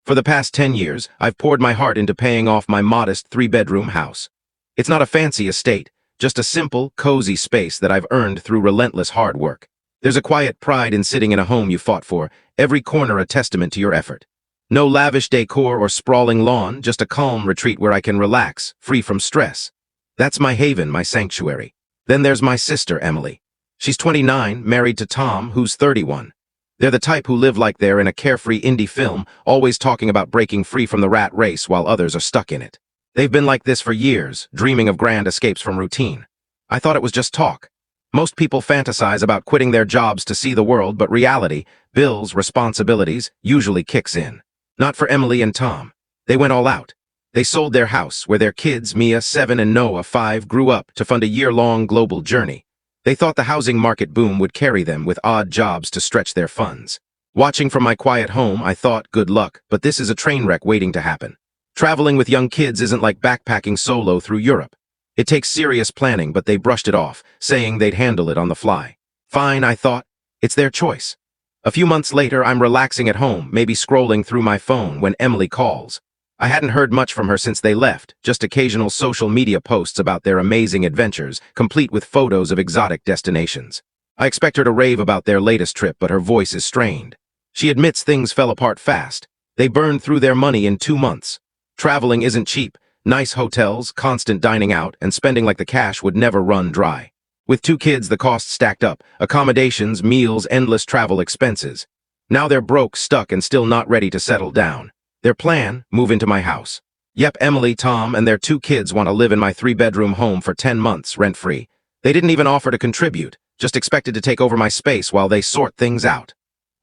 For the past 10 years, I've poured my heart into paying off my modest three-bedroom house. It's not a fancy estate, just a simple, cozy space that I've earned through relentless hard work. There's a quiet pride in sitting in a home you fought for, every corner a testament to your effort. No lavish decor or sprawling lawn, just a calm retreat where I can relax, free from stress. That's my haven, my sanctuary. Then there's my sister, Emily. She's 29, married to Tom, who's 31. They're the type who live like they're in a carefree indie film, always talking about breaking free from the rat race while others are stuck in it. They've been like this for years, dreaming of grand escapes from routine. I thought it was just talk. Most people fantasize about quitting their jobs to see the world, but reality, bills, responsibilities, usually kicks in. Not for Emily and Tom. They went all out. They sold their house, where their kids, Mia, 7, and Noah, 5, grew up, to fund a year-long global journey. They thought the housing market boom would carry them with odd jobs to stretch their funds. Watching from my quiet home, I thought, good luck, but this is a train wreck waiting to happen. Traveling with young kids isn't like backpacking solo through Europe. It takes serious planning, but they brushed it off, saying they'd handle it on the fly. Fine, I thought. It's their choice. A few months later, I'm relaxing at home, maybe scrolling through my phone, when Emily calls. I hadn't heard much from her since they left, just occasional social media posts about their amazing adventures, complete with photos of exotic destinations. I expect her to rave about their latest trip, but her voice is strained. She admits things fell apart fast. They burned through their money in 2 months. Traveling isn't cheap. Nice hotels, constant dining out, and spending like the cash would never run dry. With 2 kids, the costs stacked up. Accommodations, meals, endless travel expenses. Now they're broke, stuck, and still not ready to settle down. Their plan? Move into my house. Yep, Emily, Tom, and their 2 kids want to live in my 3-bedroom home for 10 months, rent-free. They didn't even offer to contribute, just expected to take over my space while they sort things out.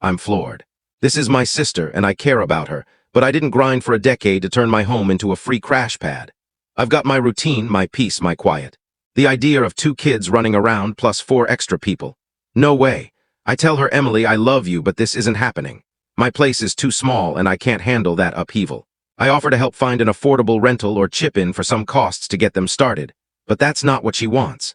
I'm floored. This is my sister, and I care about her, but I didn't grind for a decade to turn my home into a free crash pad. I've got my routine, my peace, my quiet. The idea of 2 kids running around plus 4 extra people. No way. I tell her, Emily, I love you, but this isn't happening. My place is too small and I can't handle that upheaval. I offer to help find an affordable rental or chip in for some costs to get them started, but that's not what she wants.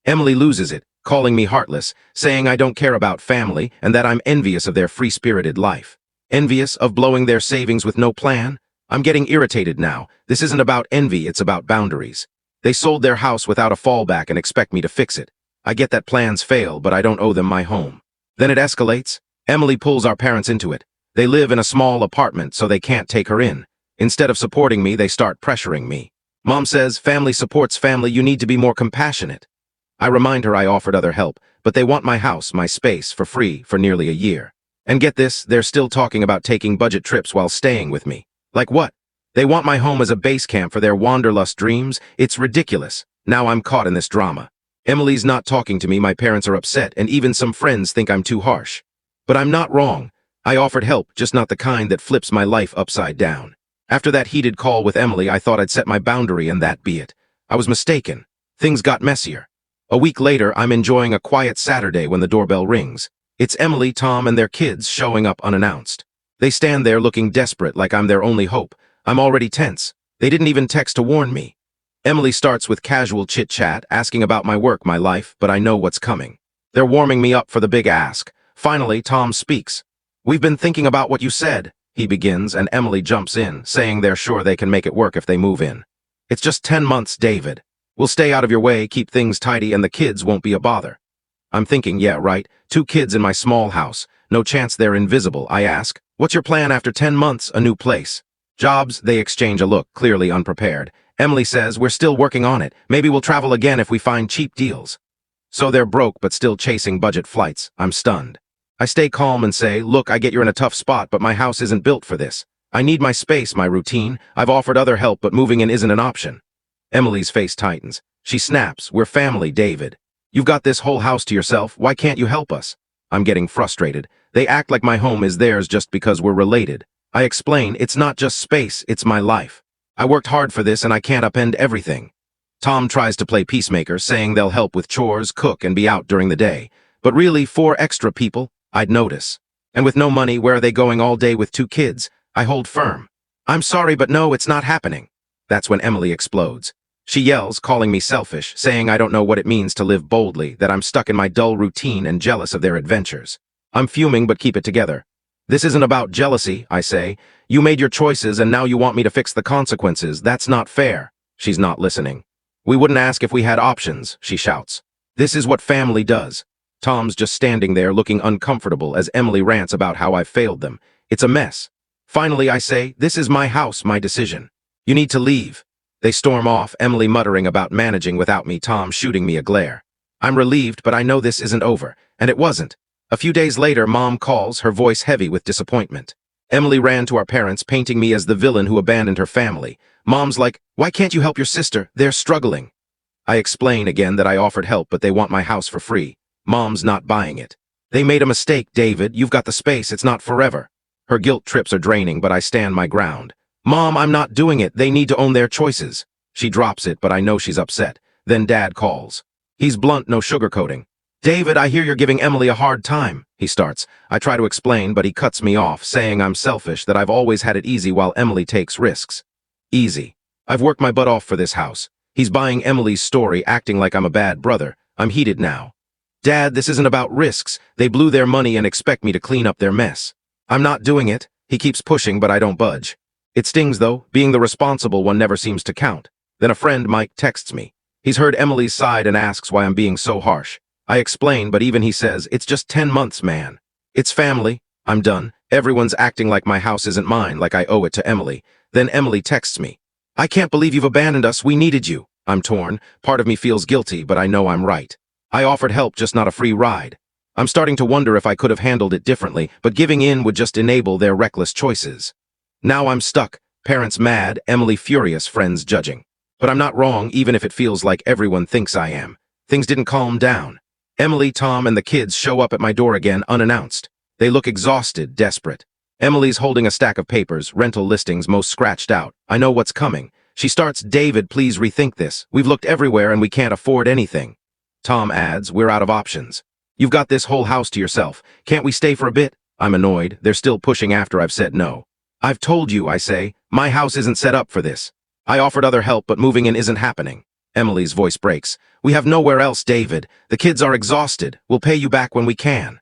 Emily loses it, calling me heartless, saying I don't care about family and that I'm envious of their free-spirited life. Envious of blowing their savings with no plan? I'm getting irritated now. This isn't about envy, it's about boundaries. They sold their house without a fallback and expect me to fix it. I get that plans fail, but I don't owe them my home. Then it escalates. Emily pulls our parents into it. They live in a small apartment, so they can't take her in. Instead of supporting me, they start pressuring me. Mom says, family supports family, you need to be more compassionate. I remind her I offered other help, but they want my house, my space, for free for nearly a year. And get this, they're still talking about taking budget trips while staying with me. Like what? They want my home as a base camp for their wanderlust dreams? It's ridiculous. Now I'm caught in this drama. Emily's not talking to me, my parents are upset, and even some friends think I'm too harsh. But I'm not wrong. I offered help, just not the kind that flips my life upside down. After that heated call with Emily, I thought I'd set my boundary and that be it. I was mistaken. Things got messier. A week later, I'm enjoying a quiet Saturday when the doorbell rings. It's Emily, Tom, and their kids showing up unannounced. They stand there looking desperate, like I'm their only hope. I'm already tense. They didn't even text to warn me. Emily starts with casual chit-chat, asking about my work, my life, but I know what's coming. They're warming me up for the big ask. Finally, Tom speaks. We've been thinking about what you said, he begins, and Emily jumps in, saying they're sure they can make it work if they move in. It's just 10 months, David. We'll stay out of your way, keep things tidy, and the kids won't be a bother. I'm thinking, yeah, right, 2 kids in my small house. No chance they're invisible. I ask, what's your plan after 10 months, a new place? Jobs, they exchange a look, clearly unprepared. Emily says, we're still working on it. Maybe we'll travel again if we find cheap deals. So they're broke but still chasing budget flights. I'm stunned. I stay calm and say, look, I get you're in a tough spot, but my house isn't built for this. I need my space, my routine. I've offered other help, but moving in isn't an option. Emily's face tightens. She snaps, we're family, David. You've got this whole house to yourself. Why can't you help us? I'm getting frustrated. They act like my home is theirs just because we're related. I explain, it's not just space, it's my life. I worked hard for this and I can't upend everything. Tom tries to play peacemaker, saying they'll help with chores, cook, and be out during the day. But really, 4 extra people? I'd notice. And with no money, where are they going all day with 2 kids? I hold firm. I'm sorry, but no, it's not happening. That's when Emily explodes. She yells, calling me selfish, saying I don't know what it means to live boldly, that I'm stuck in my dull routine and jealous of their adventures. I'm fuming but keep it together. This isn't about jealousy, I say. You made your choices and now you want me to fix the consequences. That's not fair. She's not listening. We wouldn't ask if we had options, she shouts. This is what family does. Tom's just standing there looking uncomfortable as Emily rants about how I failed them. It's a mess. Finally, I say, this is my house, my decision. You need to leave. They storm off, Emily muttering about managing without me, Tom shooting me a glare. I'm relieved, but I know this isn't over. And it wasn't. A few days later, Mom calls, her voice heavy with disappointment. Emily ran to our parents, painting me as the villain who abandoned her family. Mom's like, why can't you help your sister? They're struggling. I explain again that I offered help, but they want my house for free. Mom's not buying it. They made a mistake, David. You've got the space. It's not forever. Her guilt trips are draining, but I stand my ground. Mom, I'm not doing it. They need to own their choices. She drops it, but I know she's upset. Then Dad calls. He's blunt, no sugarcoating. David, I hear you're giving Emily a hard time, he starts. I try to explain, but he cuts me off, saying I'm selfish, that I've always had it easy while Emily takes risks. Easy. I've worked my butt off for this house. He's buying Emily's story, acting like I'm a bad brother. I'm heated now. Dad, this isn't about risks. They blew their money and expect me to clean up their mess. I'm not doing it. He keeps pushing, but I don't budge. It stings, though. Being the responsible one never seems to count. Then a friend, Mike, texts me. He's heard Emily's side and asks why I'm being so harsh. I explain, but even he says, it's just 10 months, man. It's family. I'm done. Everyone's acting like my house isn't mine, like I owe it to Emily. Then Emily texts me. I can't believe you've abandoned us. We needed you. I'm torn. Part of me feels guilty, but I know I'm right. I offered help, just not a free ride. I'm starting to wonder if I could have handled it differently, but giving in would just enable their reckless choices. Now I'm stuck. Parents mad, Emily furious, friends judging. But I'm not wrong, even if it feels like everyone thinks I am. Things didn't calm down. Emily, Tom, and the kids show up at my door again, unannounced. They look exhausted, desperate. Emily's holding a stack of papers, rental listings, most scratched out. I know what's coming. She starts, David, please rethink this. We've looked everywhere and we can't afford anything. Tom adds, we're out of options. You've got this whole house to yourself. Can't we stay for a bit? I'm annoyed. They're still pushing after I've said no. I've told you, I say. My house isn't set up for this. I offered other help, but moving in isn't happening. Emily's voice breaks. We have nowhere else, David. The kids are exhausted. We'll pay you back when we can.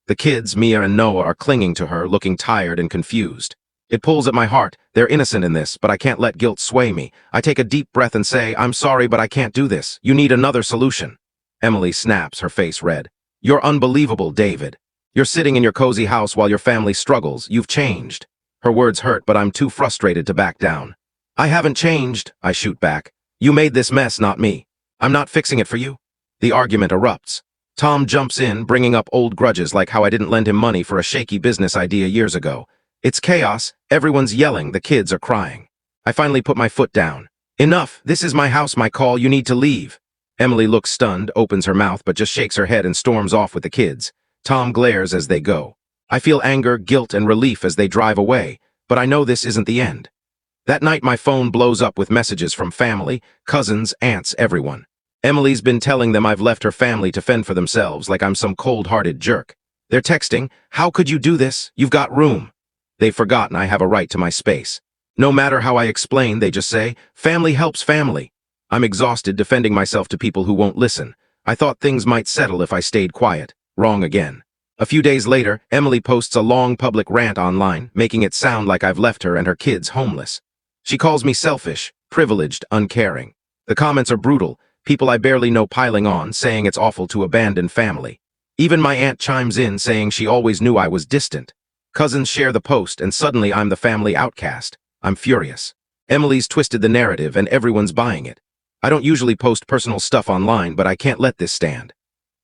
The kids, Mia and Noah, are clinging to her, looking tired and confused. It pulls at my heart. They're innocent in this, but I can't let guilt sway me. I take a deep breath and say, I'm sorry, but I can't do this. You need another solution. Emily snaps, her face red. You're unbelievable, David. You're sitting in your cozy house while your family struggles. You've changed. Her words hurt, but I'm too frustrated to back down. I haven't changed, I shoot back. You made this mess, not me. I'm not fixing it for you. The argument erupts. Tom jumps in, bringing up old grudges like how I didn't lend him money for a shaky business idea years ago. It's chaos. Everyone's yelling. The kids are crying. I finally put my foot down. Enough. This is my house, my call. You need to leave. Emily looks stunned, opens her mouth, but just shakes her head and storms off with the kids. Tom glares as they go. I feel anger, guilt, and relief as they drive away, but I know this isn't the end. That night, my phone blows up with messages from family, cousins, aunts, everyone. Emily's been telling them I've left her family to fend for themselves like I'm some cold-hearted jerk. They're texting, how could you do this? You've got room. They've forgotten I have a right to my space. No matter how I explain, they just say, family helps family. I'm exhausted defending myself to people who won't listen. I thought things might settle if I stayed quiet. Wrong again. A few days later, Emily posts a long public rant online, making it sound like I've left her and her kids homeless. She calls me selfish, privileged, uncaring. The comments are brutal, people I barely know piling on, saying it's awful to abandon family. Even my aunt chimes in, saying she always knew I was distant. Cousins share the post, and suddenly I'm the family outcast. I'm furious. Emily's twisted the narrative, and everyone's buying it. I don't usually post personal stuff online, but I can't let this stand.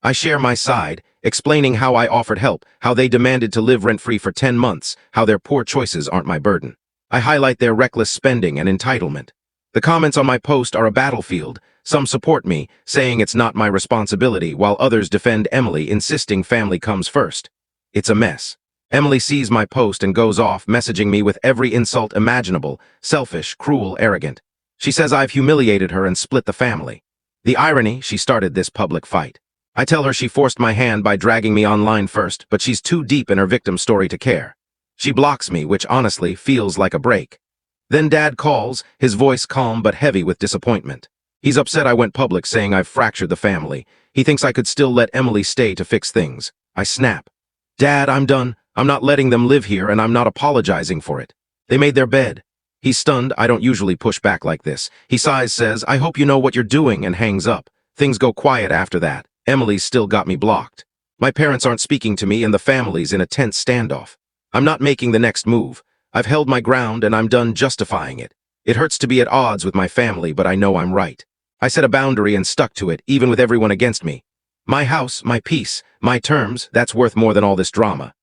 I share my side, explaining how I offered help, how they demanded to live rent-free for 10 months, how their poor choices aren't my burden. I highlight their reckless spending and entitlement. The comments on my post are a battlefield. Some support me, saying it's not my responsibility, while others defend Emily, insisting family comes first. It's a mess. Emily sees my post and goes off, messaging me with every insult imaginable, selfish, cruel, arrogant. She says I've humiliated her and split the family. The irony, she started this public fight. I tell her she forced my hand by dragging me online first, but she's too deep in her victim story to care. She blocks me, which honestly feels like a break. Then Dad calls, his voice calm but heavy with disappointment. He's upset I went public, saying I've fractured the family. He thinks I could still let Emily stay to fix things. I snap. Dad, I'm done. I'm not letting them live here, and I'm not apologizing for it. They made their bed. He's stunned. I don't usually push back like this. He sighs, says, I hope you know what you're doing, and hangs up. Things go quiet after that. Emily's still got me blocked. My parents aren't speaking to me, and the family's in a tense standoff. I'm not making the next move. I've held my ground, and I'm done justifying it. It hurts to be at odds with my family, but I know I'm right. I set a boundary and stuck to it, even with everyone against me. My house, my peace, my terms, that's worth more than all this drama.